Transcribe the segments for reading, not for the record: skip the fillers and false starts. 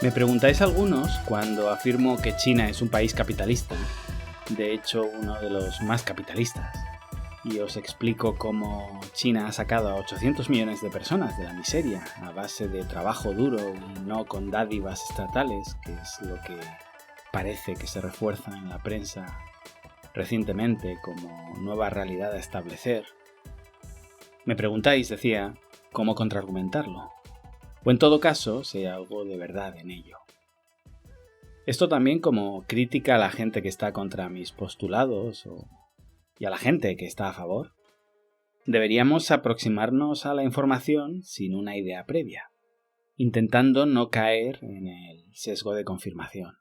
Me preguntáis algunos cuando afirmo que China es un país capitalista, de hecho uno de los más capitalistas, y os explico cómo China ha sacado a 800 millones de personas de la miseria a base de trabajo duro y no con dádivas estatales, que es lo que parece que se refuerza en la prensa recientemente como nueva realidad a establecer. Me preguntáis, decía, cómo contraargumentarlo. O en todo caso, si hay algo de verdad en ello. Esto también como crítica a la gente que está contra mis postulados y a la gente que está a favor. Deberíamos aproximarnos a la información sin una idea previa, intentando no caer en el sesgo de confirmación.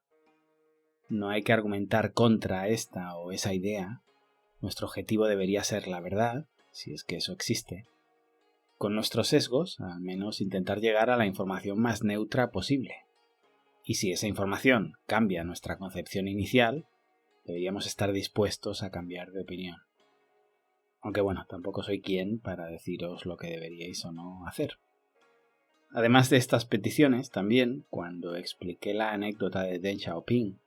No hay que argumentar contra esta o esa idea. Nuestro objetivo debería ser la verdad, si es que eso existe. Con nuestros sesgos, al menos intentar llegar a la información más neutra posible. Y si esa información cambia nuestra concepción inicial, deberíamos estar dispuestos a cambiar de opinión. Aunque bueno, tampoco soy quien para deciros lo que deberíais o no hacer. Además de estas peticiones, también, cuando expliqué la anécdota de Deng Xiaoping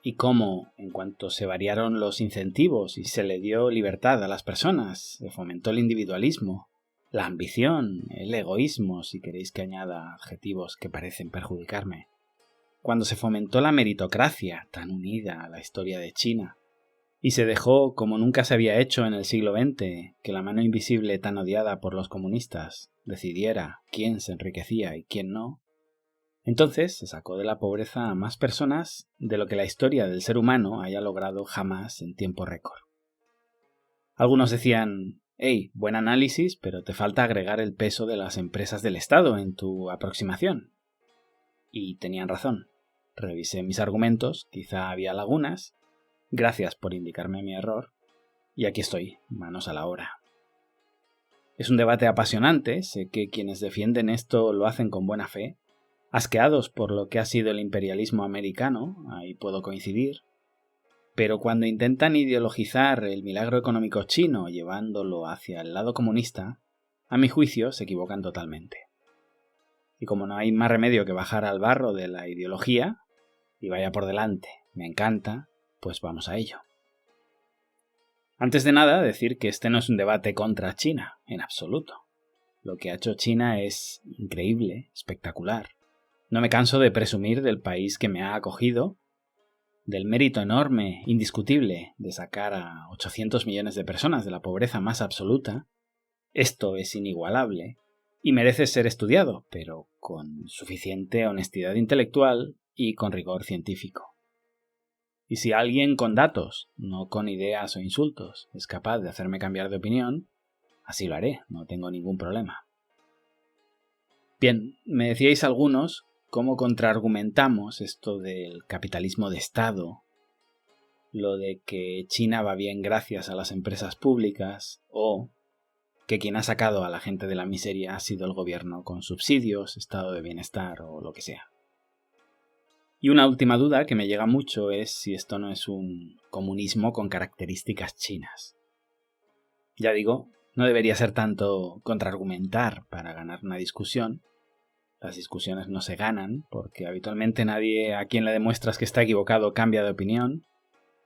y cómo, en cuanto se variaron los incentivos y se le dio libertad a las personas, se fomentó el individualismo, la ambición, el egoísmo, si queréis que añada adjetivos que parecen perjudicarme. Cuando se fomentó la meritocracia, tan unida a la historia de China, y se dejó, como nunca se había hecho en el siglo XX, que la mano invisible tan odiada por los comunistas decidiera quién se enriquecía y quién no, entonces se sacó de la pobreza a más personas de lo que la historia del ser humano haya logrado jamás en tiempo récord. Algunos decían: «Hey, buen análisis, pero te falta agregar el peso de las empresas del Estado en tu aproximación». Y tenían razón. Revisé mis argumentos, quizá había lagunas. Gracias por indicarme mi error. Y aquí estoy, manos a la obra. Es un debate apasionante, sé que quienes defienden esto lo hacen con buena fe. Asqueados por lo que ha sido el imperialismo americano, ahí puedo coincidir. Pero cuando intentan ideologizar el milagro económico chino llevándolo hacia el lado comunista, a mi juicio se equivocan totalmente. Y como no hay más remedio que bajar al barro de la ideología, y vaya por delante, me encanta, pues vamos a ello. Antes de nada, decir que este no es un debate contra China, en absoluto. Lo que ha hecho China es increíble, espectacular. No me canso de presumir del país que me ha acogido, del mérito enorme, indiscutible, de sacar a 800 millones de personas de la pobreza más absoluta. Esto es inigualable y merece ser estudiado, pero con suficiente honestidad intelectual y con rigor científico. Y si alguien con datos, no con ideas o insultos, es capaz de hacerme cambiar de opinión, así lo haré, no tengo ningún problema. Bien, me decíais algunos cómo contraargumentamos esto del capitalismo de Estado, lo de que China va bien gracias a las empresas públicas, o que quien ha sacado a la gente de la miseria ha sido el gobierno con subsidios, estado de bienestar o lo que sea. Y una última duda que me llega mucho es si esto no es un comunismo con características chinas. Ya digo, no debería ser tanto contraargumentar para ganar una discusión. Las discusiones no se ganan porque habitualmente nadie a quien le demuestras que está equivocado cambia de opinión.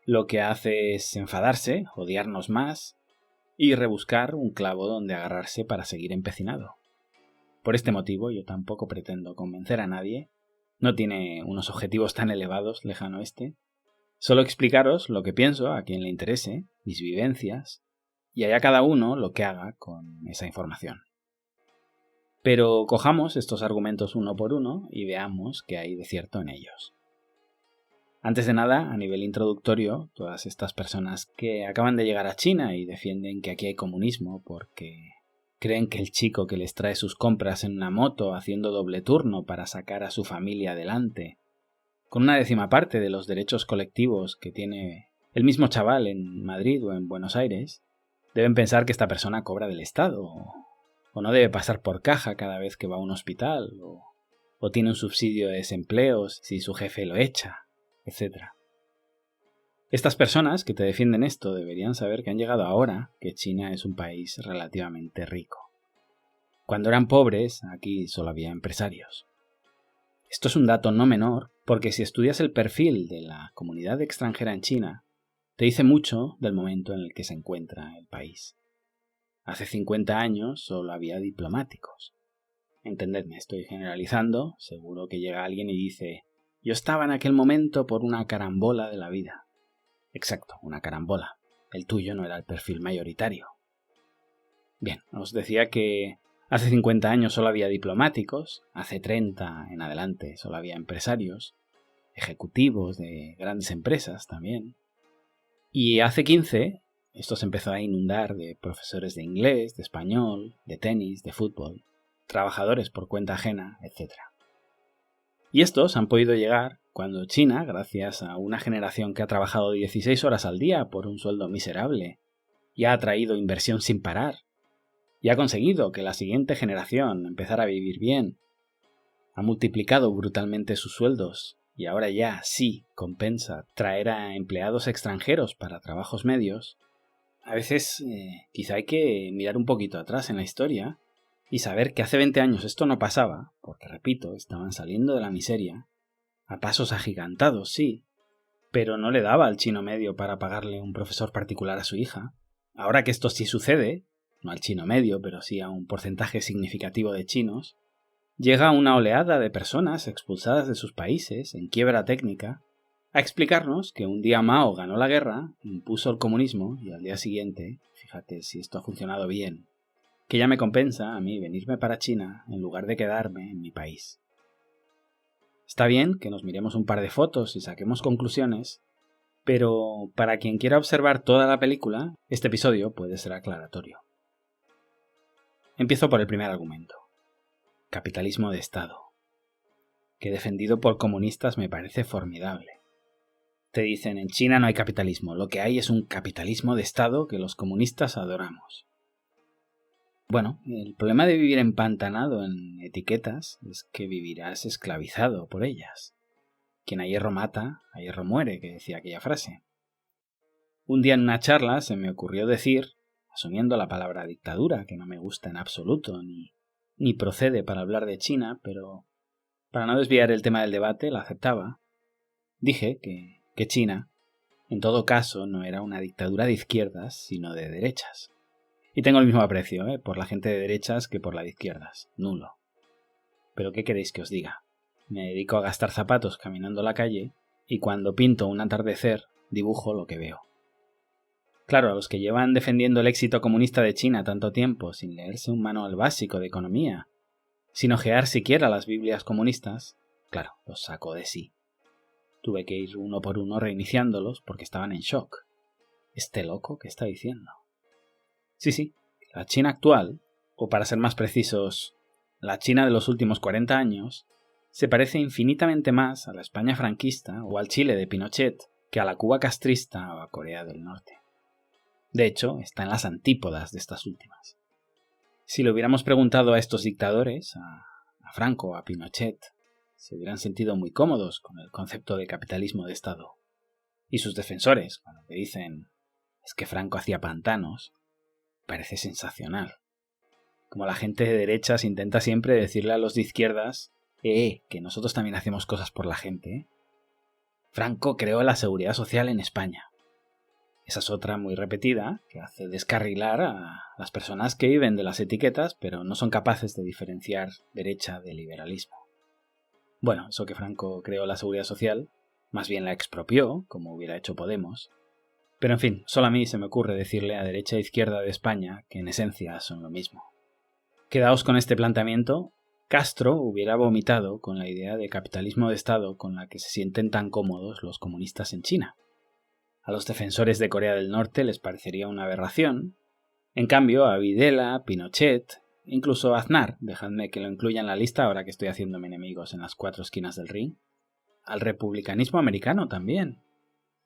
Lo que hace es enfadarse, odiarnos más y rebuscar un clavo donde agarrarse para seguir empecinado. Por este motivo yo tampoco pretendo convencer a nadie. No tiene unos objetivos tan elevados, lejano este. Solo explicaros lo que pienso a quien le interese, mis vivencias, y allá cada uno lo que haga con esa información. Pero cojamos estos argumentos uno por uno y veamos qué hay de cierto en ellos. Antes de nada, a nivel introductorio, todas estas personas que acaban de llegar a China y defienden que aquí hay comunismo porque creen que el chico que les trae sus compras en una moto haciendo doble turno para sacar a su familia adelante, con una 10ª parte de los derechos colectivos que tiene el mismo chaval en Madrid o en Buenos Aires, deben pensar que esta persona cobra del Estado o no debe pasar por caja cada vez que va a un hospital o tiene un subsidio de desempleo si su jefe lo echa, etc. Estas personas que te defienden esto deberían saber que han llegado ahora que China es un país relativamente rico. Cuando eran pobres, aquí solo había empresarios. Esto es un dato no menor, porque si estudias el perfil de la comunidad extranjera en China, te dice mucho del momento en el que se encuentra el país. Hace 50 años solo había diplomáticos. Entendedme, estoy generalizando, seguro que llega alguien y dice: yo estaba en aquel momento por una carambola de la vida. Exacto, una carambola. El tuyo no era el perfil mayoritario. Bien, os decía que hace 50 años solo había diplomáticos, hace 30 en adelante solo había empresarios, ejecutivos de grandes empresas también. Y hace 15, esto se empezó a inundar de profesores de inglés, de español, de tenis, de fútbol, trabajadores por cuenta ajena, etc. Y estos han podido llegar cuando China, gracias a una generación que ha trabajado 16 horas al día por un sueldo miserable, y ha atraído inversión sin parar, y ha conseguido que la siguiente generación empezara a vivir bien, ha multiplicado brutalmente sus sueldos, y ahora ya sí compensa traer a empleados extranjeros para trabajos medios. A veces quizá hay que mirar un poquito atrás en la historia y saber que hace 20 años esto no pasaba, porque repito, estaban saliendo de la miseria, a pasos agigantados, sí, pero no le daba al chino medio para pagarle un profesor particular a su hija. Ahora que esto sí sucede, no al chino medio, pero sí a un porcentaje significativo de chinos, llega una oleada de personas expulsadas de sus países, en quiebra técnica, a explicarnos que un día Mao ganó la guerra, impuso el comunismo y al día siguiente, fíjate si esto ha funcionado bien, que ya me compensa a mí venirme para China en lugar de quedarme en mi país. Está bien que nos miremos un par de fotos y saquemos conclusiones, pero para quien quiera observar toda la película, este episodio puede ser aclaratorio. Empiezo por el primer argumento. Capitalismo de Estado, que defendido por comunistas me parece formidable. Te dicen, en China no hay capitalismo, lo que hay es un capitalismo de Estado que los comunistas adoramos. Bueno, el problema de vivir empantanado en etiquetas es que vivirás esclavizado por ellas. Quien a hierro mata, a hierro muere, que decía aquella frase. Un día en una charla se me ocurrió decir, asumiendo la palabra dictadura, que no me gusta en absoluto, ni procede para hablar de China, pero para no desviar el tema del debate la aceptaba, dije que China, en todo caso, no era una dictadura de izquierdas, sino de derechas. Y tengo el mismo aprecio por la gente de derechas que por la de izquierdas, nulo. Pero ¿qué queréis que os diga? Me dedico a gastar zapatos caminando la calle y cuando pinto un atardecer dibujo lo que veo. Claro, a los que llevan defendiendo el éxito comunista de China tanto tiempo sin leerse un manual básico de economía, sin ojear siquiera las Biblias comunistas, claro, los saco de sí. Tuve que ir uno por uno reiniciándolos porque estaban en shock. ¿Este loco qué está diciendo? Sí, la China actual, o para ser más precisos, la China de los últimos 40 años, se parece infinitamente más a la España franquista o al Chile de Pinochet que a la Cuba castrista o a Corea del Norte. De hecho, está en las antípodas de estas últimas. Si le hubiéramos preguntado a estos dictadores, a Franco o a Pinochet, se hubieran sentido muy cómodos con el concepto de capitalismo de Estado. Y sus defensores, cuando te dicen es que Franco hacía pantanos, parece sensacional. Como la gente de derechas intenta siempre decirle a los de izquierdas que nosotros también hacemos cosas por la gente. Franco creó la seguridad social en España. Esa es otra muy repetida que hace descarrilar a las personas que viven de las etiquetas pero no son capaces de diferenciar derecha de liberalismo. Bueno, eso que Franco creó la seguridad social, más bien la expropió, como hubiera hecho Podemos. Pero en fin, solo a mí se me ocurre decirle a derecha e izquierda de España que en esencia son lo mismo. Quedaos con este planteamiento. Castro hubiera vomitado con la idea de capitalismo de Estado con la que se sienten tan cómodos los comunistas en China. A los defensores de Corea del Norte les parecería una aberración. En cambio, a Videla, Pinochet, incluso a Aznar, dejadme que lo incluya en la lista ahora que estoy haciéndome enemigos en las 4 esquinas del ring, al republicanismo americano también.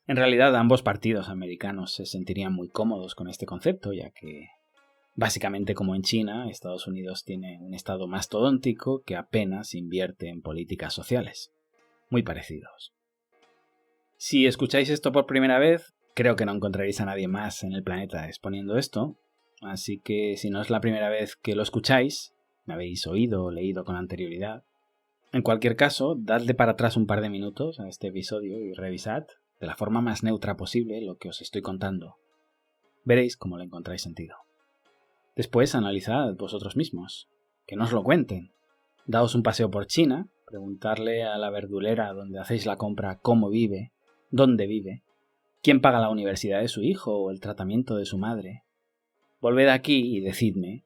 En realidad, ambos partidos americanos se sentirían muy cómodos con este concepto, ya que, básicamente como en China, Estados Unidos tiene un estado mastodóntico que apenas invierte en políticas sociales. Muy parecidos. Si escucháis esto por primera vez, creo que no encontraréis a nadie más en el planeta exponiendo esto, así que si no es la primera vez que lo escucháis, me habéis oído o leído con anterioridad, En cualquier caso, dadle para atrás un par de minutos a este episodio y revisad de la forma más neutra posible lo que os estoy contando. Veréis cómo le encontráis sentido. Después analizad vosotros mismos, que no os lo cuenten. Daos un paseo por China, preguntarle a la verdulera donde hacéis la compra cómo vive, dónde vive, quién paga la universidad de su hijo o el tratamiento de su madre. Volved aquí y decidme,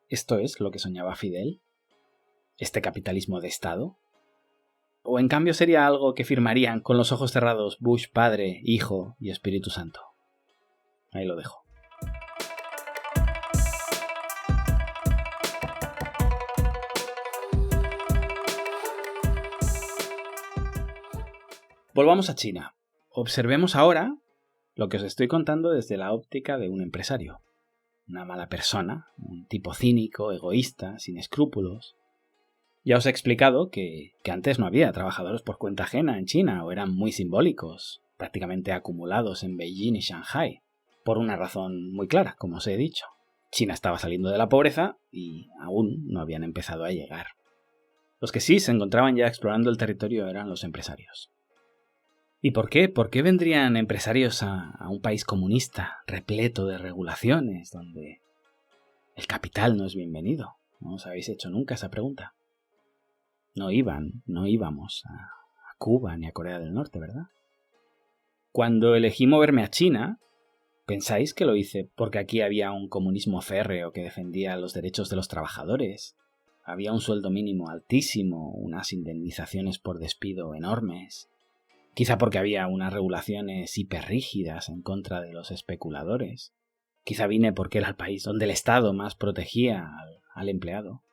¿esto es lo que soñaba Fidel? ¿Este capitalismo de Estado? ¿O en cambio sería algo que firmarían con los ojos cerrados Bush Padre, Hijo y Espíritu Santo? Ahí lo dejo. Volvamos a China. Observemos ahora lo que os estoy contando desde la óptica de un empresario. Una mala persona, un tipo cínico, egoísta, sin escrúpulos. Ya os he explicado que antes no había trabajadores por cuenta ajena en China, o eran muy simbólicos, prácticamente acumulados en Beijing y Shanghai, por una razón muy clara, como os he dicho. China estaba saliendo de la pobreza y aún no habían empezado a llegar. Los que sí se encontraban ya explorando el territorio eran los empresarios. ¿Y por qué? ¿Por qué vendrían empresarios a un país comunista, repleto de regulaciones, donde el capital no es bienvenido? ¿No os habéis hecho nunca esa pregunta? No íbamos a Cuba ni a Corea del Norte, ¿verdad? Cuando elegí moverme a China, ¿pensáis que lo hice porque aquí había un comunismo férreo que defendía los derechos de los trabajadores? Había un sueldo mínimo altísimo, unas indemnizaciones por despido enormes. Quizá porque había unas regulaciones hiperrígidas en contra de los especuladores. Quizá vine porque era el país donde el Estado más protegía al empleado.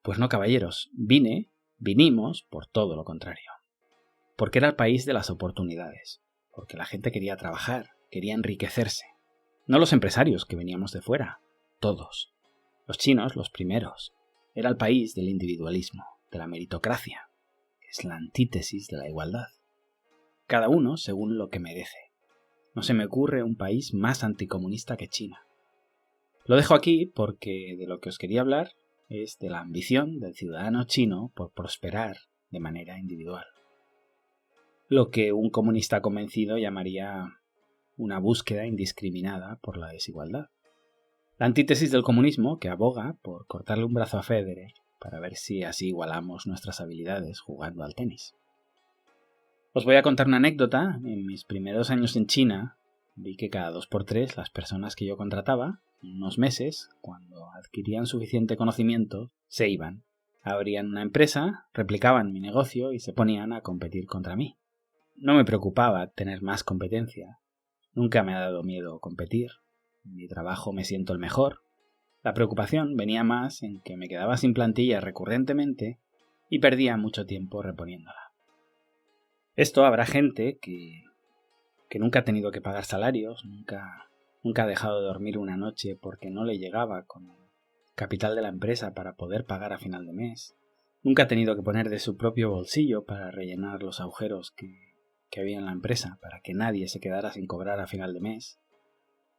Pues no, caballeros, vinimos por todo lo contrario. Porque era el país de las oportunidades. Porque la gente quería trabajar, quería enriquecerse. No los empresarios que veníamos de fuera, todos. Los chinos, los primeros. Era el país del individualismo, de la meritocracia. Es la antítesis de la igualdad. Cada uno según lo que merece. No se me ocurre un país más anticomunista que China. Lo dejo aquí porque de lo que os quería hablar es de la ambición del ciudadano chino por prosperar de manera individual. Lo que un comunista convencido llamaría una búsqueda indiscriminada por la desigualdad. La antítesis del comunismo que aboga por cortarle un brazo a Federer para ver si así igualamos nuestras habilidades jugando al tenis. Os voy a contar una anécdota. En mis primeros años en China vi que cada 2x3 las personas que yo contrataba, en unos meses, cuando adquirían suficiente conocimiento, se iban. Abrían una empresa, replicaban mi negocio y se ponían a competir contra mí. No me preocupaba tener más competencia. Nunca me ha dado miedo competir. En mi trabajo me siento el mejor. La preocupación venía más en que me quedaba sin plantilla recurrentemente y perdía mucho tiempo reponiéndola. Esto habrá gente que nunca ha tenido que pagar salarios, nunca ha dejado de dormir una noche porque no le llegaba con el capital de la empresa para poder pagar a final de mes. Nunca ha tenido que poner de su propio bolsillo para rellenar los agujeros que había en la empresa para que nadie se quedara sin cobrar a final de mes.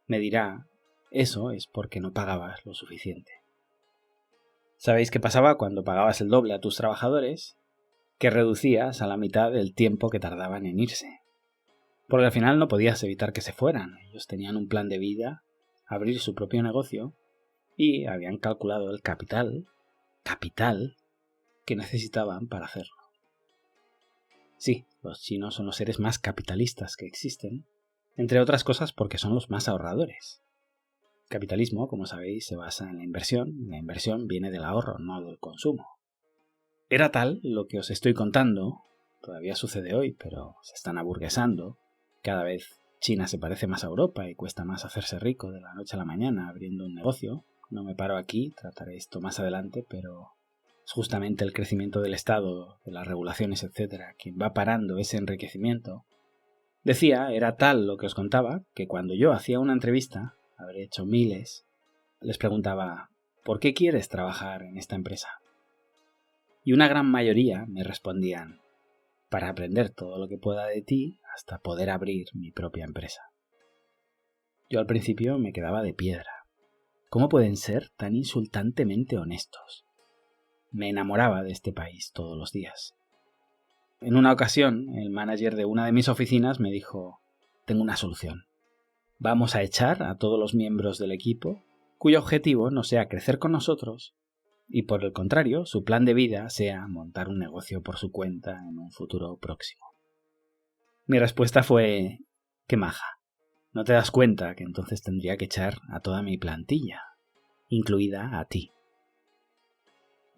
Me dirá, eso es porque no pagabas lo suficiente. ¿Sabéis qué pasaba cuando pagabas el doble a tus trabajadores? Que reducías a la mitad el tiempo que tardaban en irse. Porque al final no podías evitar que se fueran. Ellos tenían un plan de vida, abrir su propio negocio, y habían calculado el capital que necesitaban para hacerlo. Sí, los chinos son los seres más capitalistas que existen, entre otras cosas porque son los más ahorradores. El capitalismo, como sabéis, se basa en la inversión. La inversión viene del ahorro, no del consumo. Era tal lo que os estoy contando, todavía sucede hoy, pero se están aburguesando. Cada vez China se parece más a Europa y cuesta más hacerse rico de la noche a la mañana abriendo un negocio. No me paro aquí, trataré esto más adelante, pero es justamente el crecimiento del Estado, de las regulaciones, etc., quien va parando ese enriquecimiento. Decía, era tal lo que os contaba, que cuando yo hacía una entrevista, habré hecho miles, les preguntaba, ¿por qué quieres trabajar en esta empresa? Y una gran mayoría me respondían, para aprender todo lo que pueda de ti hasta poder abrir mi propia empresa. Yo al principio me quedaba de piedra. ¿Cómo pueden ser tan insultantemente honestos? Me enamoraba de este país todos los días. En una ocasión, el manager de una de mis oficinas me dijo: tengo una solución. Vamos a echar a todos los miembros del equipo cuyo objetivo no sea crecer con nosotros y, por el contrario, su plan de vida sea montar un negocio por su cuenta en un futuro próximo. Mi respuesta fue: qué maja. ¿No te das cuenta que entonces tendría que echar a toda mi plantilla, incluida a ti?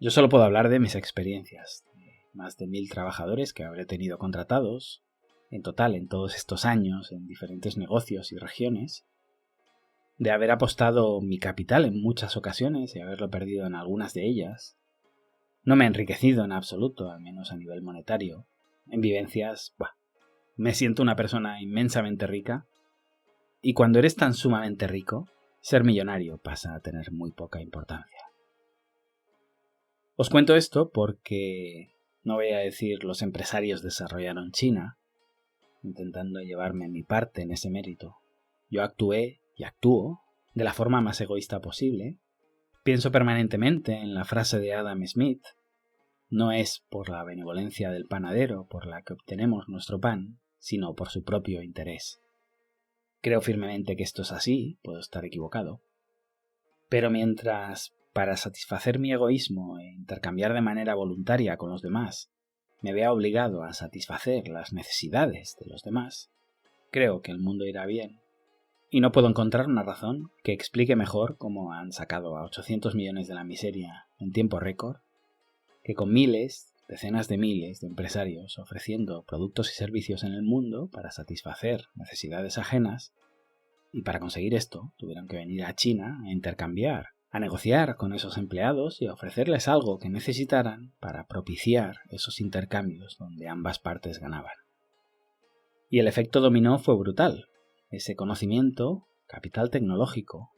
Yo solo puedo hablar de mis experiencias, de más de 1000 trabajadores que habré tenido contratados, en total en todos estos años, en diferentes negocios y regiones, de haber apostado mi capital en muchas ocasiones y haberlo perdido en algunas de ellas. No me he enriquecido en absoluto, al menos a nivel monetario. En vivencias, me siento una persona inmensamente rica, y cuando eres tan sumamente rico, ser millonario pasa a tener muy poca importancia. Os cuento esto porque, no voy a decir los empresarios desarrollaron China, intentando llevarme mi parte en ese mérito. Yo actué y actúo de la forma más egoísta posible. Pienso permanentemente en la frase de Adam Smith: no es por la benevolencia del panadero por la que obtenemos nuestro pan, sino por su propio interés. Creo firmemente que esto es así, puedo estar equivocado. Pero mientras, para satisfacer mi egoísmo e intercambiar de manera voluntaria con los demás, me vea obligado a satisfacer las necesidades de los demás, creo que el mundo irá bien. Y no puedo encontrar una razón que explique mejor cómo han sacado a 800 millones de la miseria en tiempo récord, que con miles, decenas de miles de empresarios ofreciendo productos y servicios en el mundo para satisfacer necesidades ajenas, y para conseguir esto tuvieron que venir a China a intercambiar, a negociar con esos empleados y a ofrecerles algo que necesitaran para propiciar esos intercambios donde ambas partes ganaban. Y el efecto dominó fue brutal. Ese conocimiento, capital tecnológico,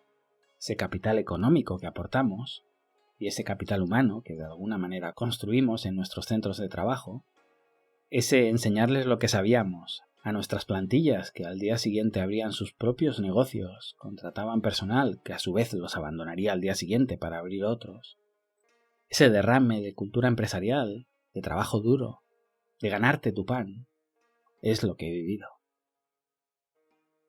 ese capital económico que aportamos y ese capital humano que de alguna manera construimos en nuestros centros de trabajo, ese enseñarles lo que sabíamos a nuestras plantillas que al día siguiente abrían sus propios negocios, contrataban personal que a su vez los abandonaría al día siguiente para abrir otros, ese derrame de cultura empresarial, de trabajo duro, de ganarte tu pan, es lo que he vivido.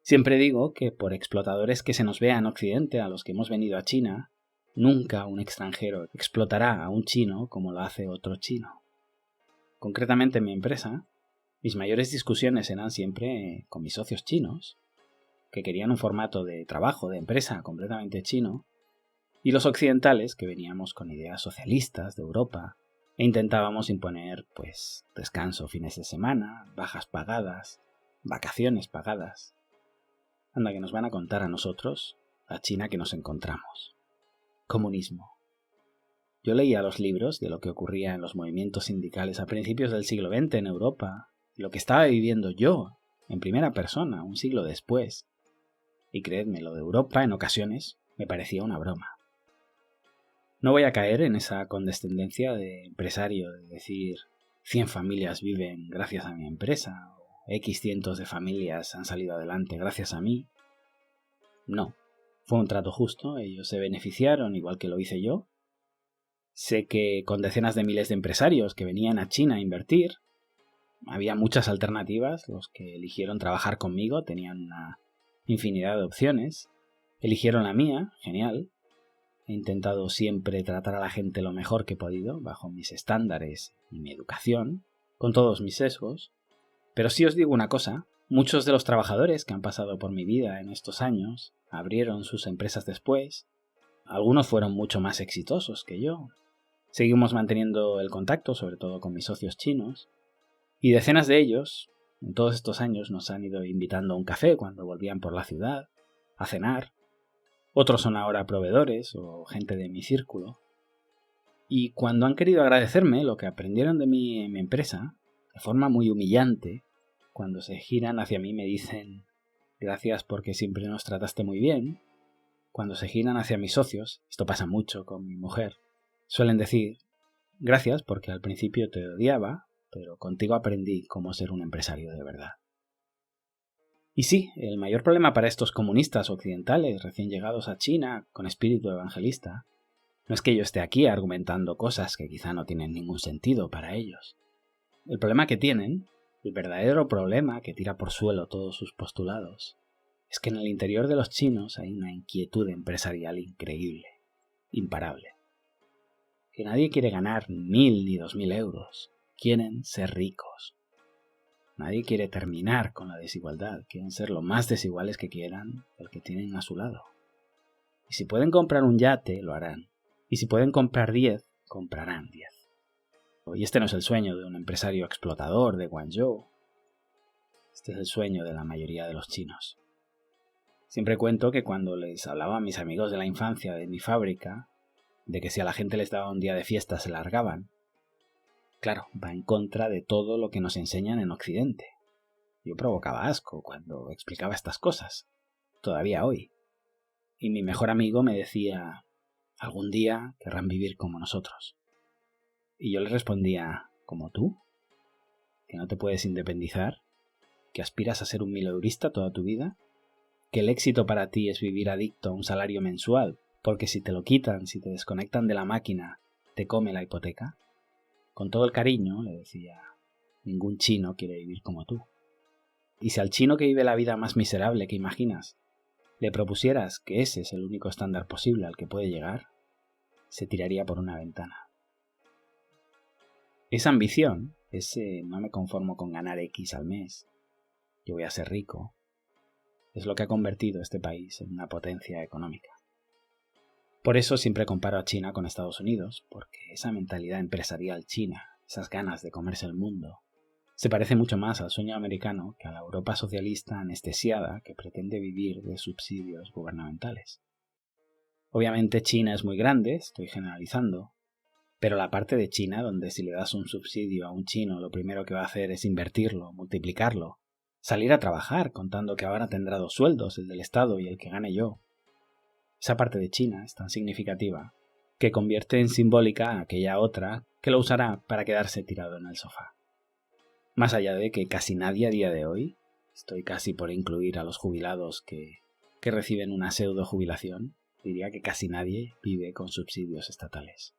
Siempre digo que por explotadores que se nos vea en Occidente a los que hemos venido a China, nunca un extranjero explotará a un chino como lo hace otro chino. Concretamente en mi empresa, mis mayores discusiones eran siempre con mis socios chinos, que querían un formato de trabajo, de empresa completamente chino, y los occidentales, que veníamos con ideas socialistas de Europa, e intentábamos imponer, descanso fines de semana, bajas pagadas, vacaciones pagadas. Anda, que nos van a contar a nosotros la China que nos encontramos. Comunismo. Yo leía los libros de lo que ocurría en los movimientos sindicales a principios del siglo XX en Europa, y lo que estaba viviendo yo, en primera persona, un siglo después. Y creedme, lo de Europa en ocasiones me parecía una broma. No voy a caer en esa condescendencia de empresario de decir 100 familias viven gracias a mi empresa, o X cientos de familias han salido adelante gracias a mí. No, fue un trato justo, ellos se beneficiaron igual que lo hice yo. Sé que con decenas de miles de empresarios que venían a China a invertir, había muchas alternativas. Los que eligieron trabajar conmigo tenían una infinidad de opciones. Eligieron la mía, genial. He intentado siempre tratar a la gente lo mejor que he podido, bajo mis estándares y mi educación, con todos mis sesgos. Pero sí os digo una cosa, muchos de los trabajadores que han pasado por mi vida en estos años abrieron sus empresas después. Algunos fueron mucho más exitosos que yo. Seguimos manteniendo el contacto, sobre todo con mis socios chinos, y decenas de ellos, en todos estos años, nos han ido invitando a un café cuando volvían por la ciudad, a cenar. Otros son ahora proveedores o gente de mi círculo. Y cuando han querido agradecerme lo que aprendieron de mí en mi empresa, de forma muy humillante, cuando se giran hacia mí me dicen gracias porque siempre nos trataste muy bien. Cuando se giran hacia mis socios, esto pasa mucho con mi mujer, suelen decir gracias porque al principio te odiaba, pero contigo aprendí cómo ser un empresario de verdad. Y sí, el mayor problema para estos comunistas occidentales recién llegados a China con espíritu evangelista No es que yo esté aquí argumentando cosas que quizá no tienen ningún sentido para ellos. El problema que tienen, el verdadero problema que tira por suelo todos sus postulados, es que en el interior de los chinos hay una inquietud empresarial increíble, imparable. Que nadie quiere ganar 1.000 ni 2.000 euros, quieren ser ricos. Nadie quiere terminar con la desigualdad, quieren ser lo más desiguales que quieran el que tienen a su lado. Y si pueden comprar un yate, lo harán. Y si pueden comprar 10, comprarán 10. Y este no es el sueño de un empresario explotador de Guangzhou. Este es el sueño de la mayoría de los chinos. Siempre cuento que cuando les hablaba a mis amigos de la infancia de mi fábrica, de que si a la gente les daba un día de fiesta se largaban, claro, va en contra de todo lo que nos enseñan en Occidente. Yo provocaba asco cuando explicaba estas cosas, todavía hoy. Y mi mejor amigo me decía, algún día querrán vivir como nosotros. Y yo le respondía, ¿como tú? ¿Que no te puedes independizar? ¿Que aspiras a ser un mileurista toda tu vida? ¿Que el éxito para ti es vivir adicto a un salario mensual? Porque si te lo quitan, si te desconectan de la máquina, te come la hipoteca. Con todo el cariño, le decía, ningún chino quiere vivir como tú. Y si al chino que vive la vida más miserable que imaginas, le propusieras que ese es el único estándar posible al que puede llegar, se tiraría por una ventana. Esa ambición, ese no me conformo con ganar X al mes, yo voy a ser rico, es lo que ha convertido este país en una potencia económica. Por eso siempre comparo a China con Estados Unidos, porque esa mentalidad empresarial china, esas ganas de comerse el mundo, se parece mucho más al sueño americano que a la Europa socialista anestesiada que pretende vivir de subsidios gubernamentales. Obviamente China es muy grande, estoy generalizando, pero la parte de China donde si le das un subsidio a un chino lo primero que va a hacer es invertirlo, multiplicarlo, salir a trabajar contando que ahora tendrá 2 sueldos, el del Estado y el que gane yo. Esa parte de China es tan significativa que convierte en simbólica a aquella otra que lo usará para quedarse tirado en el sofá. Más allá de que casi nadie a día de hoy, estoy casi por incluir a los jubilados que reciben una pseudo jubilación, diría que casi nadie vive con subsidios estatales.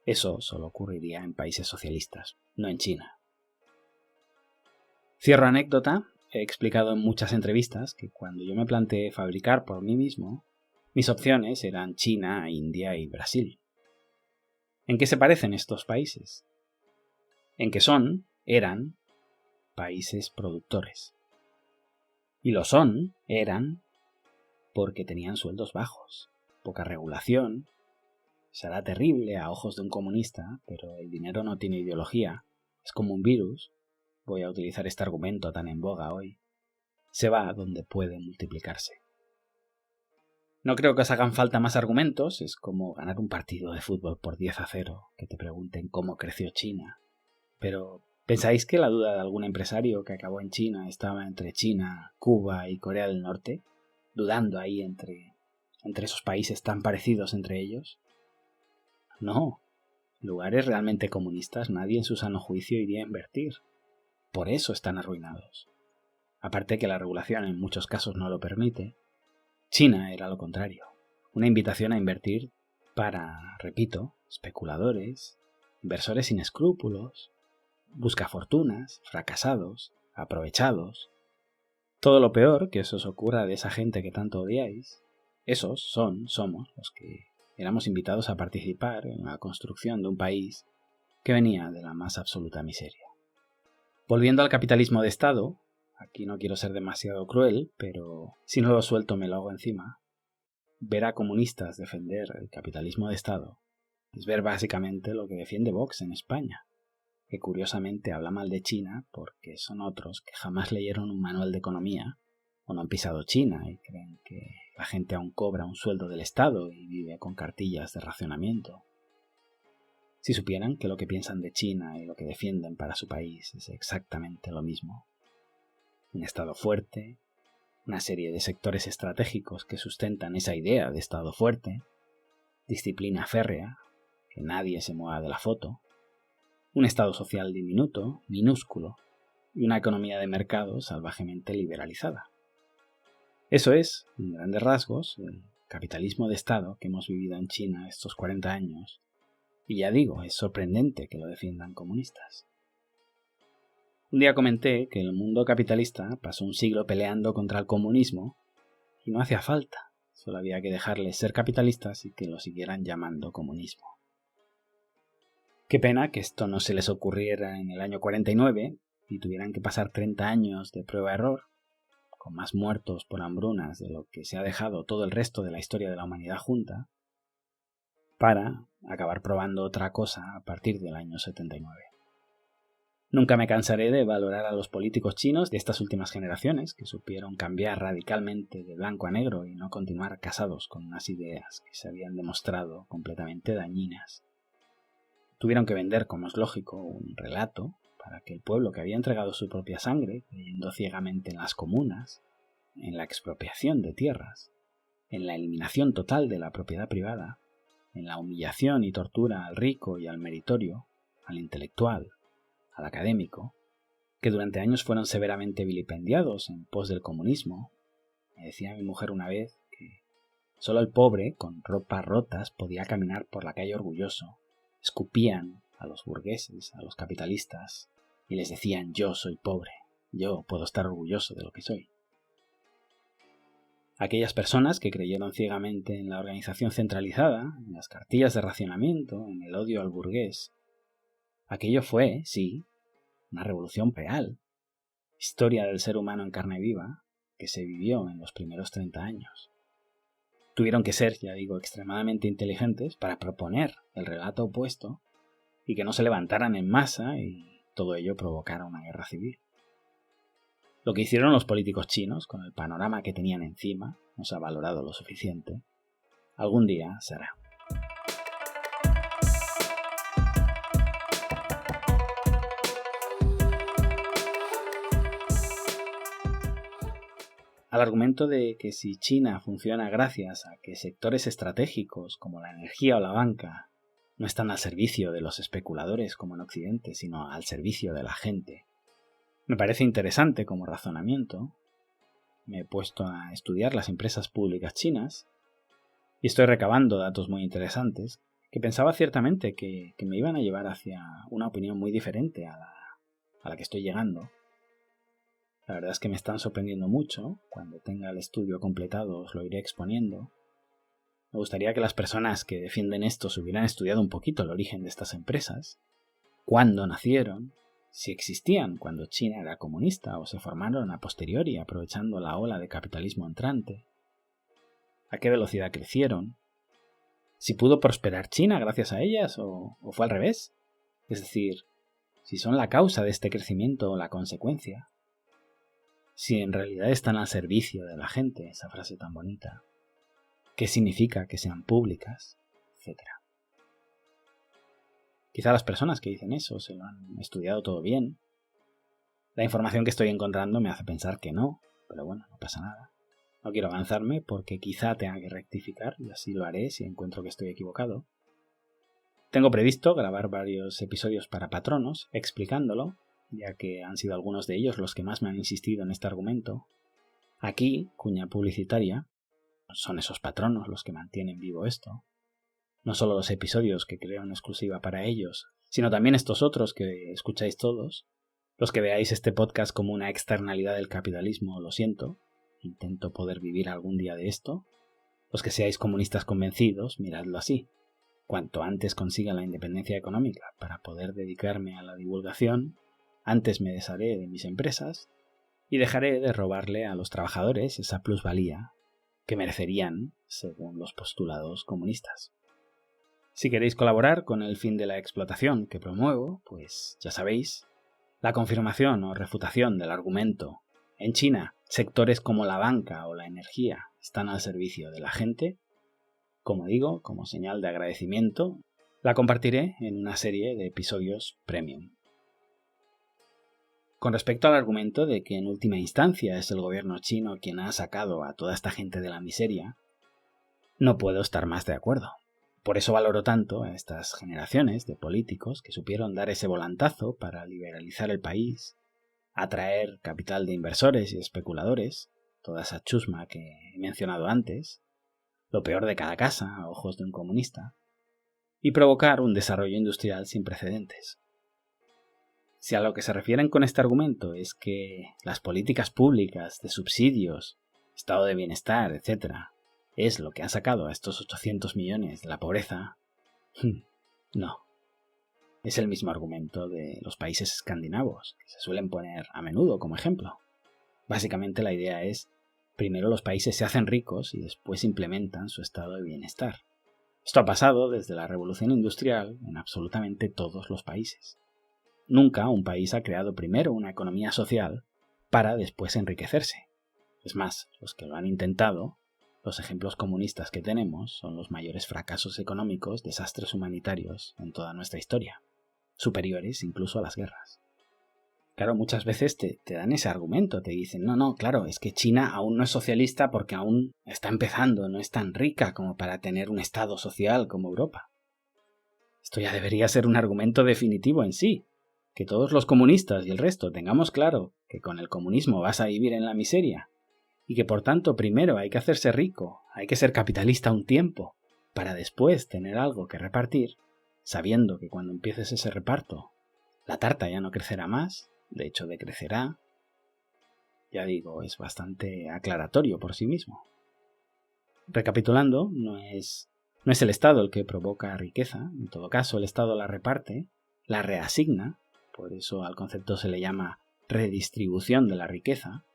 Eso solo ocurriría en países socialistas, no en China. Cierro anécdota. He explicado en muchas entrevistas que cuando yo me planteé fabricar por mí mismo, mis opciones eran China, India y Brasil. ¿En qué se parecen estos países? En que eran países productores. Y lo eran, porque tenían sueldos bajos, poca regulación. Será terrible a ojos de un comunista, pero el dinero no tiene ideología, es como un virus. Voy a utilizar este argumento tan en boga hoy. Se va donde puede multiplicarse. No creo que os hagan falta más argumentos, es como ganar un partido de fútbol por 10-0, que te pregunten cómo creció China. Pero, ¿pensáis que la duda de algún empresario que acabó en China estaba entre China, Cuba y Corea del Norte? Dudando ahí entre esos países tan parecidos entre ellos. No, lugares realmente comunistas nadie en su sano juicio iría a invertir. Por eso están arruinados. Aparte que la regulación en muchos casos no lo permite, China era lo contrario, una invitación a invertir para, repito, especuladores, inversores sin escrúpulos, buscafortunas, fracasados, aprovechados. Todo lo peor que eso os ocurra de esa gente que tanto odiáis, esos somos los que éramos invitados a participar en la construcción de un país que venía de la más absoluta miseria. Volviendo al capitalismo de Estado, aquí no quiero ser demasiado cruel, pero si no lo suelto me lo hago encima. Ver a comunistas defender el capitalismo de Estado es ver básicamente lo que defiende Vox en España, que curiosamente habla mal de China porque son otros que jamás leyeron un manual de economía o no han pisado China y creen que la gente aún cobra un sueldo del Estado y vive con cartillas de racionamiento. Si supieran que lo que piensan de China y lo que defienden para su país es exactamente lo mismo. Un Estado fuerte, una serie de sectores estratégicos que sustentan esa idea de Estado fuerte, disciplina férrea, que nadie se mueva de la foto, un Estado social diminuto, minúsculo, y una economía de mercado salvajemente liberalizada. Eso es, en grandes rasgos, el capitalismo de Estado que hemos vivido en China estos 40 años, y ya digo, es sorprendente que lo defiendan comunistas. Un día comenté que el mundo capitalista pasó un siglo peleando contra el comunismo y no hacía falta, solo había que dejarles ser capitalistas y que lo siguieran llamando comunismo. Qué pena que esto no se les ocurriera en el año 49 y tuvieran que pasar 30 años de prueba-error, con más muertos por hambrunas de lo que se ha dejado todo el resto de la historia de la humanidad junta, para acabar probando otra cosa a partir del año 79. Nunca me cansaré de valorar a los políticos chinos de estas últimas generaciones que supieron cambiar radicalmente de blanco a negro y no continuar casados con unas ideas que se habían demostrado completamente dañinas. Tuvieron que vender, como es lógico, un relato para que el pueblo que había entregado su propia sangre, creyendo ciegamente en las comunas, en la expropiación de tierras, en la eliminación total de la propiedad privada, en la humillación y tortura al rico y al meritorio, al intelectual, al académico, que durante años fueron severamente vilipendiados en pos del comunismo. Me decía mi mujer una vez que solo el pobre, con ropas rotas, podía caminar por la calle orgulloso. Escupían a los burgueses, a los capitalistas, y les decían: yo soy pobre, yo puedo estar orgulloso de lo que soy. Aquellas personas que creyeron ciegamente en la organización centralizada, en las cartillas de racionamiento, en el odio al burgués, aquello fue, sí, una revolución real, historia del ser humano en carne viva, que se vivió en los primeros 30 años. Tuvieron que ser, ya digo, extremadamente inteligentes para proponer el relato opuesto y que no se levantaran en masa y todo ello provocara una guerra civil. Lo que hicieron los políticos chinos, con el panorama que tenían encima, no se ha valorado lo suficiente. Algún día será. Al argumento de que si China funciona gracias a que sectores estratégicos como la energía o la banca no están al servicio de los especuladores como en Occidente, sino al servicio de la gente, me parece interesante como razonamiento. Me he puesto a estudiar las empresas públicas chinas y estoy recabando datos muy interesantes que pensaba ciertamente que me iban a llevar hacia una opinión muy diferente a la que estoy llegando. La verdad es que me están sorprendiendo mucho. Cuando tenga el estudio completado os lo iré exponiendo. Me gustaría que las personas que defienden esto se hubieran estudiado un poquito el origen de estas empresas, cuándo nacieron, si existían cuando China era comunista o se formaron a posteriori aprovechando la ola de capitalismo entrante, a qué velocidad crecieron, si pudo prosperar China gracias a ellas o fue al revés, es decir, si son la causa de este crecimiento o la consecuencia. Si en realidad están al servicio de la gente, esa frase tan bonita, qué significa que sean públicas, etc. Quizá las personas que dicen eso se lo han estudiado todo bien. La información que estoy encontrando me hace pensar que no, pero bueno, no pasa nada. No quiero avanzarme porque quizá tenga que rectificar y así lo haré si encuentro que estoy equivocado. Tengo previsto grabar varios episodios para patronos explicándolo, ya que han sido algunos de ellos los que más me han insistido en este argumento. Aquí, cuña publicitaria, son esos patronos los que mantienen vivo esto. No solo los episodios que creo en exclusiva para ellos, sino también estos otros que escucháis todos. Los que veáis este podcast como una externalidad del capitalismo, lo siento, intento poder vivir algún día de esto. Los que seáis comunistas convencidos, miradlo así. Cuanto antes consiga la independencia económica para poder dedicarme a la divulgación, antes me desharé de mis empresas y dejaré de robarle a los trabajadores esa plusvalía que merecerían según los postulados comunistas. Si queréis colaborar con el fin de la explotación que promuevo, pues ya sabéis, la confirmación o refutación del argumento en China, sectores como la banca o la energía están al servicio de la gente, como digo, como señal de agradecimiento, la compartiré en una serie de episodios premium. Con respecto al argumento de que en última instancia es el gobierno chino quien ha sacado a toda esta gente de la miseria, no puedo estar más de acuerdo. Por eso valoro tanto a estas generaciones de políticos que supieron dar ese volantazo para liberalizar el país, atraer capital de inversores y especuladores, toda esa chusma que he mencionado antes, lo peor de cada casa a ojos de un comunista, y provocar un desarrollo industrial sin precedentes. Si a lo que se refieren con este argumento es que las políticas públicas de subsidios, estado de bienestar, etc., es lo que ha sacado a estos 800 millones de la pobreza, no. Es el mismo argumento de los países escandinavos, que se suelen poner a menudo como ejemplo. Básicamente la idea es, primero los países se hacen ricos y después implementan su estado de bienestar. Esto ha pasado desde la revolución industrial en absolutamente todos los países. Nunca un país ha creado primero una economía social para después enriquecerse. Es más, los que lo han intentado, los ejemplos comunistas que tenemos, son los mayores fracasos económicos, desastres humanitarios en toda nuestra historia, superiores incluso a las guerras. Claro, muchas veces te dan ese argumento, te dicen, no, claro, es que China aún no es socialista porque aún está empezando, no es tan rica como para tener un estado social como Europa. Esto ya debería ser un argumento definitivo en sí. Que todos los comunistas y el resto tengamos claro que con el comunismo vas a vivir en la miseria y que por tanto primero hay que hacerse rico, hay que ser capitalista un tiempo para después tener algo que repartir, sabiendo que cuando empieces ese reparto la tarta ya no crecerá más, de hecho decrecerá, ya digo, es bastante aclaratorio por sí mismo. Recapitulando, no es el Estado el que provoca riqueza, en todo caso el Estado la reparte, la reasigna, por eso al concepto se le llama redistribución de la riqueza,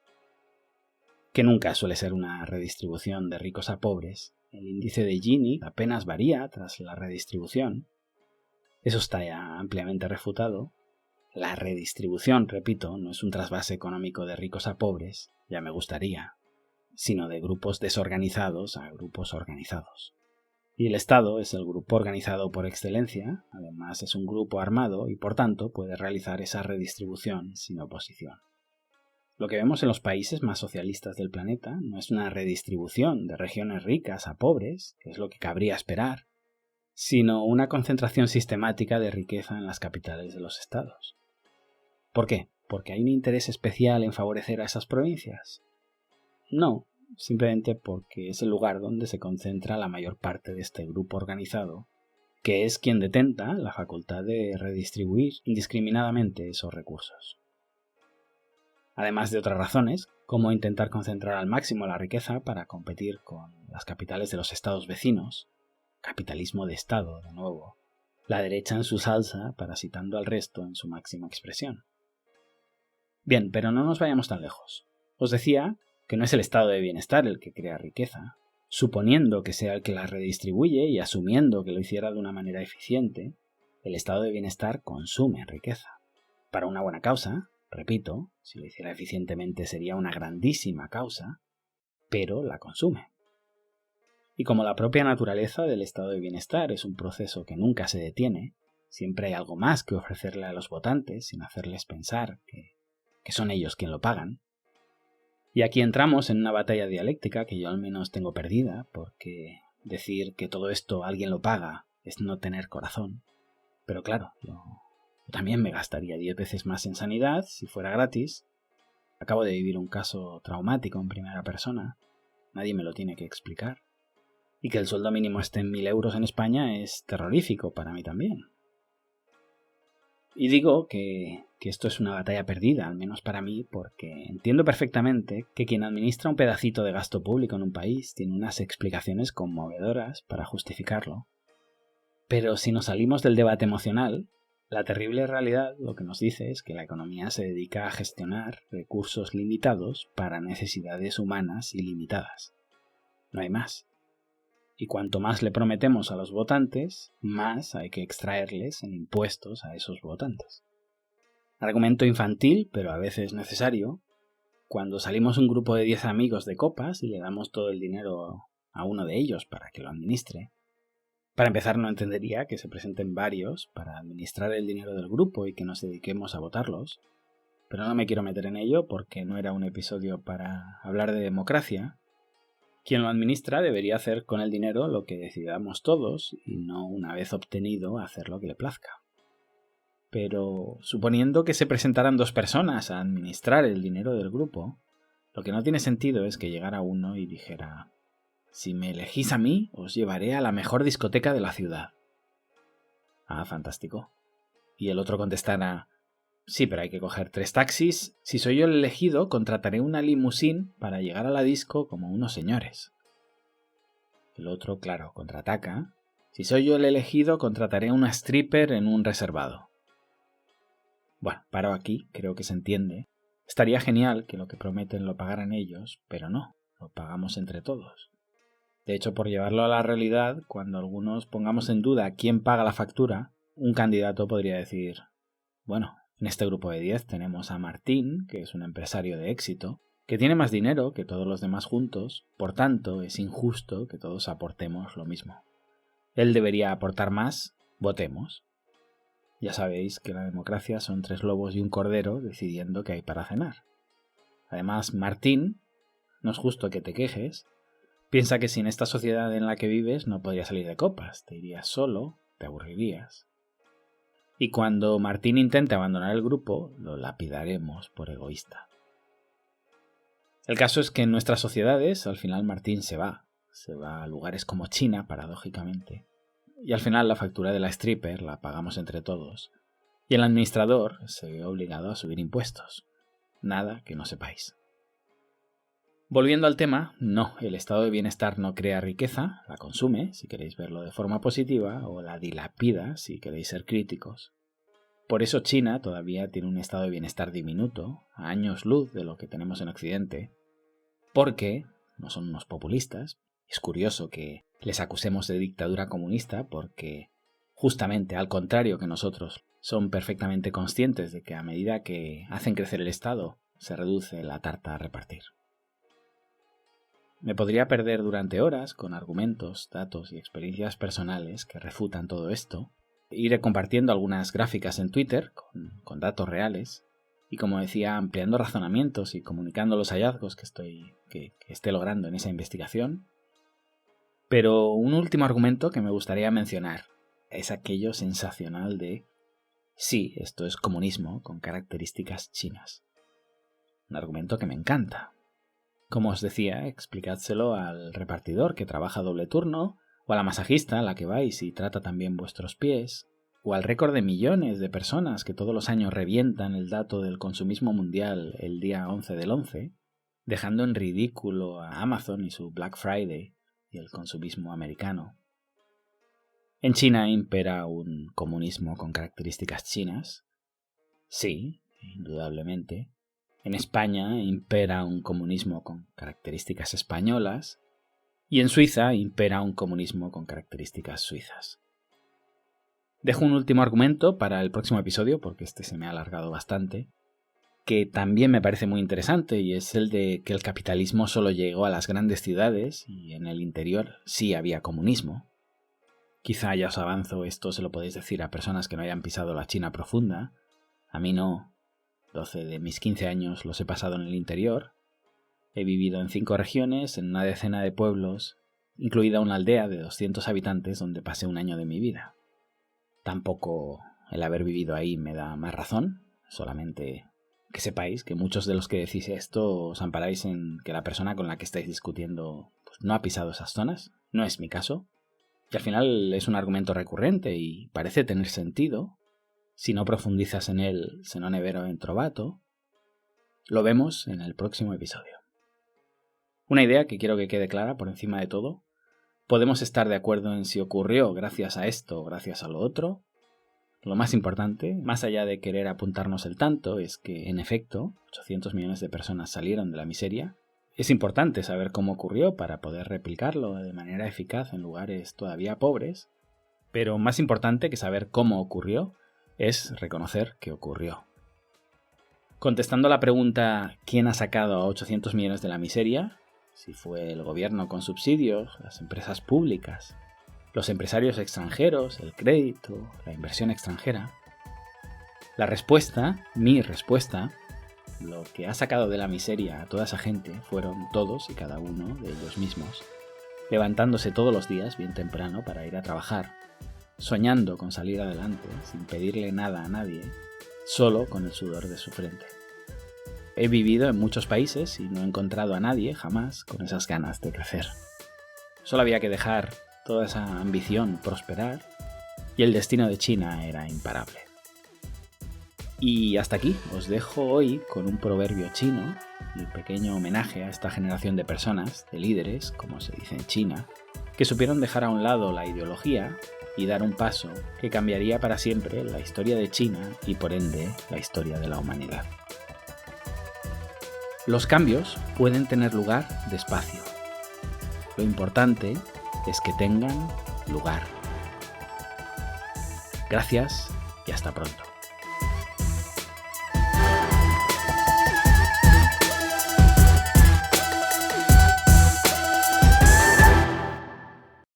que nunca suele ser una redistribución de ricos a pobres. El índice de Gini apenas varía tras la redistribución. Eso está ya ampliamente refutado. La redistribución, repito, no es un trasvase económico de ricos a pobres, ya me gustaría, sino de grupos desorganizados a grupos organizados. Y el Estado es el grupo organizado por excelencia, además es un grupo armado y por tanto puede realizar esa redistribución sin oposición. Lo que vemos en los países más socialistas del planeta no es una redistribución de regiones ricas a pobres, que es lo que cabría esperar, sino una concentración sistemática de riqueza en las capitales de los estados. ¿Por qué? ¿Porque hay un interés especial en favorecer a esas provincias? No. Simplemente porque es el lugar donde se concentra la mayor parte de este grupo organizado, que es quien detenta la facultad de redistribuir indiscriminadamente esos recursos. Además de otras razones, como intentar concentrar al máximo la riqueza para competir con las capitales de los estados vecinos, capitalismo de Estado, de nuevo, la derecha en su salsa parasitando al resto en su máxima expresión. Bien, pero no nos vayamos tan lejos. Os decía que no es el estado de bienestar el que crea riqueza, suponiendo que sea el que la redistribuye y asumiendo que lo hiciera de una manera eficiente, el estado de bienestar consume riqueza. Para una buena causa, repito, si lo hiciera eficientemente sería una grandísima causa, pero la consume. Y como la propia naturaleza del estado de bienestar es un proceso que nunca se detiene, siempre hay algo más que ofrecerle a los votantes sin hacerles pensar que son ellos quien lo pagan. Y aquí entramos en una batalla dialéctica que yo al menos tengo perdida, porque decir que todo esto alguien lo paga es no tener corazón. Pero claro, yo también me gastaría 10 veces más en sanidad si fuera gratis. Acabo de vivir un caso traumático en primera persona, nadie me lo tiene que explicar. Y que el sueldo mínimo esté en 1.000 euros en España es terrorífico para mí también. Y digo que esto es una batalla perdida, al menos para mí, porque entiendo perfectamente que quien administra un pedacito de gasto público en un país tiene unas explicaciones conmovedoras para justificarlo. Pero si nos salimos del debate emocional, la terrible realidad lo que nos dice es que la economía se dedica a gestionar recursos limitados para necesidades humanas ilimitadas. No hay más. Y cuanto más le prometemos a los votantes, más hay que extraerles en impuestos a esos votantes. Argumento infantil, pero a veces necesario. Cuando salimos un grupo de 10 amigos de copas y le damos todo el dinero a uno de ellos para que lo administre, para empezar no entendería que se presenten varios para administrar el dinero del grupo y que nos dediquemos a votarlos, pero no me quiero meter en ello porque no era un episodio para hablar de democracia. Quien lo administra debería hacer con el dinero lo que decidamos todos y no, una vez obtenido, hacer lo que le plazca. Pero suponiendo que se presentaran 2 personas a administrar el dinero del grupo, lo que no tiene sentido es que llegara uno y dijera: si me elegís a mí, os llevaré a la mejor discoteca de la ciudad. Ah, fantástico. Y el otro contestará: sí, pero hay que coger 3 taxis. Si soy yo el elegido, contrataré una limusín para llegar a la disco como unos señores. El otro, claro, contraataca: si soy yo el elegido, contrataré una stripper en un reservado. Bueno, paro aquí, creo que se entiende. Estaría genial que lo que prometen lo pagaran ellos, pero no, lo pagamos entre todos. De hecho, por llevarlo a la realidad, cuando algunos pongamos en duda quién paga la factura, un candidato podría decir: bueno, en este grupo de 10 tenemos a Martín, que es un empresario de éxito, que tiene más dinero que todos los demás juntos, por tanto es injusto que todos aportemos lo mismo. Él debería aportar más, votemos. Ya sabéis que la democracia son 3 lobos y un cordero decidiendo qué hay para cenar. Además, Martín, no es justo que te quejes, piensa que sin esta sociedad en la que vives no podrías salir de copas, te irías solo, te aburrirías. Y cuando Martín intente abandonar el grupo, lo lapidaremos por egoísta. El caso es que en nuestras sociedades, al final Martín se va a lugares como China, paradójicamente, y al final la factura de la stripper la pagamos entre todos, y el administrador se ve obligado a subir impuestos. Nada que no sepáis. Volviendo al tema, no, el estado de bienestar no crea riqueza, la consume, si queréis verlo de forma positiva, o la dilapida, si queréis ser críticos. Por eso China todavía tiene un estado de bienestar diminuto, a años luz de lo que tenemos en Occidente, porque no son unos populistas. Es curioso que les acusemos de dictadura comunista porque, justamente al contrario que nosotros, son perfectamente conscientes de que a medida que hacen crecer el Estado, se reduce la tarta a repartir. Me podría perder durante horas con argumentos, datos y experiencias personales que refutan todo esto. Iré compartiendo algunas gráficas en Twitter con datos reales y, como decía, ampliando razonamientos y comunicando los hallazgos que esté logrando en esa investigación. Pero un último argumento que me gustaría mencionar es aquello sensacional de: sí, esto es comunismo con características chinas. Un argumento que me encanta. Como os decía, explicádselo al repartidor que trabaja doble turno, o a la masajista a la que vais y trata también vuestros pies, o al récord de millones de personas que todos los años revientan el dato del consumismo mundial el día 11 del 11, dejando en ridículo a Amazon y su Black Friday y el consumismo americano. En China impera un comunismo con características chinas. Sí, indudablemente. En España impera un comunismo con características españolas. Y en Suiza impera un comunismo con características suizas. Dejo un último argumento para el próximo episodio, porque este se me ha alargado bastante, que también me parece muy interesante, y es el de que el capitalismo solo llegó a las grandes ciudades y en el interior sí había comunismo. Quizá ya os avanzo, esto se lo podéis decir a personas que no hayan pisado la China profunda. A mí no. 12 de mis 15 años los he pasado en el interior. He vivido en 5 regiones, en una decena de pueblos, incluida una aldea de 200 habitantes donde pasé un año de mi vida. Tampoco el haber vivido ahí me da más razón, solamente que sepáis que muchos de los que decís esto os amparáis en que la persona con la que estáis discutiendo pues, no ha pisado esas zonas. No es mi caso. Y al final es un argumento recurrente y parece tener sentido. Si no profundizas en él, se non è vero in trovato. Lo vemos en el próximo episodio. Una idea que quiero que quede clara por encima de todo. Podemos estar de acuerdo en si ocurrió gracias a esto o gracias a lo otro. Lo más importante, más allá de querer apuntarnos el tanto, es que, en efecto, 800 millones de personas salieron de la miseria. Es importante saber cómo ocurrió para poder replicarlo de manera eficaz en lugares todavía pobres, pero más importante que saber cómo ocurrió es reconocer que ocurrió. Contestando a la pregunta ¿quién ha sacado a 800 millones de la miseria? Si fue el gobierno con subsidios, las empresas públicas, los empresarios extranjeros, el crédito, la inversión extranjera. La respuesta, mi respuesta, lo que ha sacado de la miseria a toda esa gente fueron todos y cada uno de ellos mismos, levantándose todos los días bien temprano para ir a trabajar, soñando con salir adelante sin pedirle nada a nadie, solo con el sudor de su frente. He vivido en muchos países y no he encontrado a nadie jamás con esas ganas de crecer. Solo había que dejar toda esa ambición prosperar y el destino de China era imparable. Y hasta aquí os dejo hoy con un proverbio chino, un pequeño homenaje a esta generación de personas, de líderes, como se dice en China, que supieron dejar a un lado la ideología y dar un paso que cambiaría para siempre la historia de China y por ende la historia de la humanidad. Los cambios pueden tener lugar despacio. Lo importante es que tengan lugar. Gracias y hasta pronto.